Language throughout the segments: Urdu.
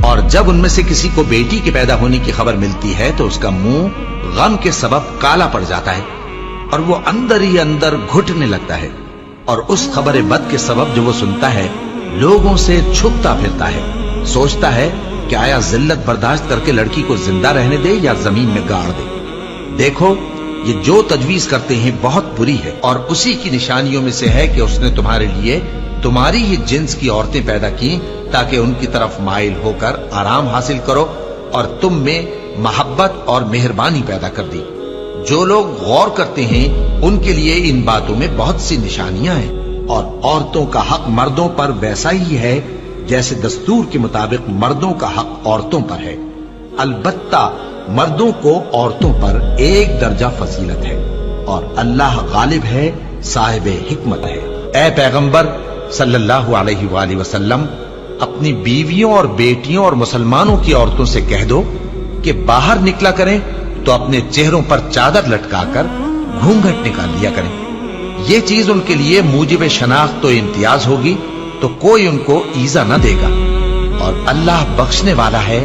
اور جب ان میں سے کسی کو بیٹی کے پیدا ہونے کی خبر ملتی ہے تو اس کا منہ غم کے سبب کالا پڑ جاتا ہے اور وہ اندر ہی اندر گھٹنے لگتا ہے، اور اس خبر بد کے سبب جو وہ سنتا ہے لوگوں سے چھپتا پھرتا ہے، سوچتا ہے کہ آیا ذلت برداشت کر کے لڑکی کو زندہ رہنے دے یا زمین میں گاڑ دے۔ دیکھو یہ جو تجویز کرتے ہیں بہت بری ہے، اور اسی کی نشانیوں میں سے ہے کہ اس نے تمہارے لیے تمہاری ہی جنس کی عورتیں پیدا کی تاکہ ان کی طرف مائل ہو کر آرام حاصل کرو، اور تم میں محبت اور مہربانی پیدا کر دی۔ جو لوگ غور کرتے ہیں ان کے لیے ان باتوں میں بہت سی نشانیاں ہیں، اور عورتوں کا حق مردوں پر ویسا ہی ہے جیسے دستور کے مطابق مردوں کا حق عورتوں پر ہے، البتہ مردوں کو عورتوں پر ایک درجہ فضیلت ہے، اور اللہ غالب ہے، صاحب حکمت ہے۔ اے پیغمبر صلی اللہ علیہ وآلہ وسلم، اپنی بیویوں اور بیٹیوں اور مسلمانوں کی عورتوں سے کہہ دو کہ باہر نکلا کریں تو اپنے چہروں پر چادر لٹکا کر گھونگھٹ نکال لیا کریں، یہ چیز ان کے لیے موجب شناخت و امتیاز ہوگی تو کوئی ان کو ایذا نہ دے گا، اور اللہ بخشنے والا ہے،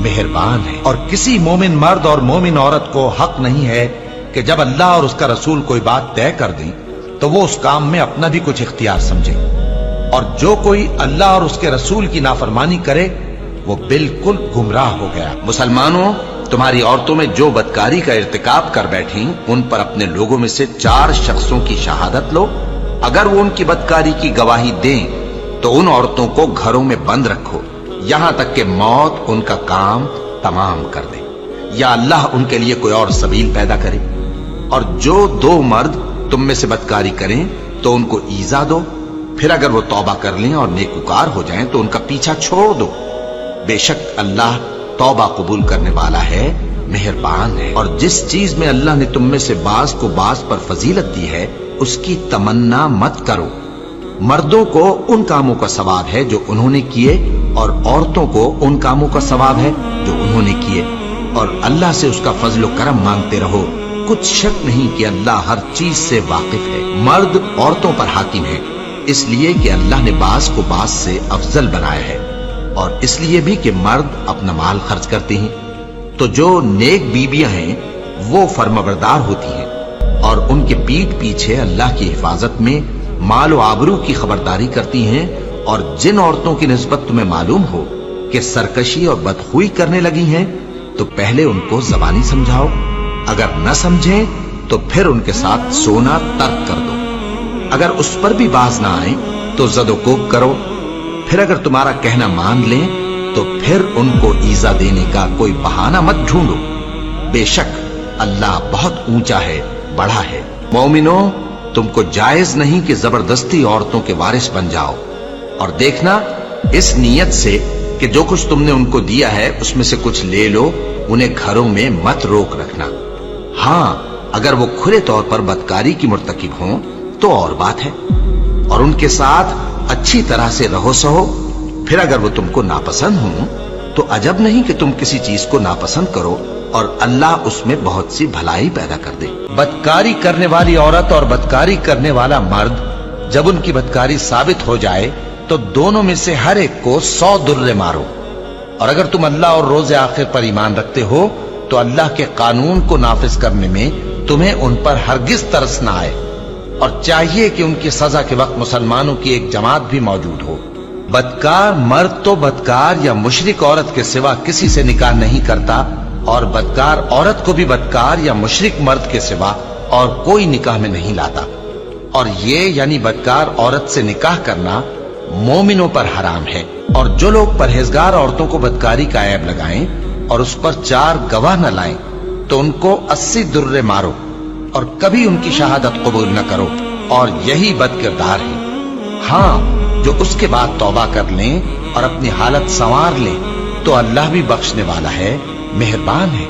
مہربان ہے۔ اور کسی مومن مرد اور مومن عورت کو حق نہیں ہے کہ جب اللہ اور اس کا رسول کوئی بات طے کر دیں تو وہ اس کام میں اپنا بھی کچھ اختیار سمجھے، اور جو کوئی اللہ اور اس کے رسول کی نافرمانی کرے وہ بالکل گمراہ ہو گیا۔ مسلمانوں، تمہاری عورتوں میں جو بدکاری کا ارتکاب کر بیٹھیں ان پر اپنے لوگوں میں سے 4 شخصوں کی شہادت لو، اگر وہ ان کی بدکاری کی گواہی دیں تو ان عورتوں کو گھروں میں بند رکھو یہاں تک کہ موت ان کا کام تمام کر دے، یا اللہ ان کے لیے کوئی اور سبیل پیدا کرے۔ اور جو 2 مرد تم میں سے بدکاری کریں تو ان کو ایذا دو، پھر اگر وہ توبہ کر لیں اور نیکوکار ہو جائیں تو ان کا پیچھا چھوڑ دو، بے شک اللہ توبہ قبول کرنے والا ہے، مہربان ہے۔ اور جس چیز میں اللہ نے تم میں سے بعض کو بعض پر فضیلت دی ہے اس کی تمنا مت کرو، مردوں کو ان کاموں کا ثواب ہے جو انہوں نے کیے، اور عورتوں کو ان کاموں کا ثواب ہے جو انہوں نے کیے، اور اللہ سے اس کا فضل و کرم مانگتے رہو، کچھ شک نہیں کہ اللہ ہر چیز سے واقف ہے۔ مرد عورتوں پر حاکم ہے اس لیے کہ اللہ نے بعض کو بعض سے افضل بنایا ہے، اور اس لیے بھی کہ مرد اپنا مال خرچ کرتے ہیں، تو جو نیک بیویاں ہیں وہ فرمانبردار ہوتی ہیں، اور ان کے پیٹھ پیچھے اللہ کی حفاظت میں مال و آبرو کی خبرداری کرتی ہیں۔ اور جن عورتوں کی نسبت تمہیں معلوم ہو کہ سرکشی اور بدخوئی کرنے لگی ہیں تو پہلے ان کو زبانی سمجھاؤ، اگر نہ سمجھیں تو پھر ان کے ساتھ سونا ترک کر دو، اگر اس پر بھی باز نہ آئیں تو زد و کوب کرو، پھر اگر تمہارا کہنا مان لیں تو پھر ان کو ایذا دینے کا کوئی بہانہ مت ڈھونڈو، بے شک اللہ بہت اونچا ہے، بڑا ہے۔ مومنوں، تم کو جائز نہیں کہ زبردستی عورتوں کے وارث بن جاؤ، اور دیکھنا اس نیت سے کہ جو کچھ تم نے ان کو دیا ہے اس میں سے کچھ لے لو، انہیں گھروں میں مت روک رکھنا، ہاں اگر وہ کھلے طور پر بدکاری کی مرتکب ہوں تو اور بات ہے، اور ان کے ساتھ اچھی طرح سے رہو سہو، پھر اگر وہ تم کو ناپسند ہوں تو عجب نہیں کہ تم کسی چیز کو ناپسند کرو، اور اللہ اس میں بہت سی بھلائی پیدا کر دے۔ بدکاری کرنے والی عورت اور بدکاری کرنے والا مرد جب ان کی بدکاری ثابت ہو جائے تو دونوں میں سے ہر ایک کو 100 درے مارو، اور اگر تم اللہ اور روز آخر پر ایمان رکھتے ہو تو اللہ کے قانون کو نافذ کرنے میں تمہیں ان پر ہرگز ترس نہ آئے، اور چاہیے کہ ان کی سزا کے وقت مسلمانوں کی ایک جماعت بھی موجود ہو۔ بدکار مرد تو بدکار یا مشرک عورت کے سوا کسی سے نکاح نہیں کرتا، اور بدکار عورت کو بھی بدکار یا مشرک مرد کے سوا اور کوئی نکاح میں نہیں لاتا، اور یہ یعنی بدکار عورت سے نکاح کرنا مومنوں پر حرام ہے۔ اور جو لوگ پرہیزگار عورتوں کو بدکاری کا عیب لگائیں اور اس پر 4 گواہ نہ لائیں تو ان کو 80 درے مارو، اور کبھی ان کی شہادت قبول نہ کرو، اور یہی بد کردار ہے۔ ہاں جو اس کے بعد توبہ کر لیں اور اپنی حالت سنوار لیں تو اللہ بھی بخشنے والا ہے، مہربان ہے۔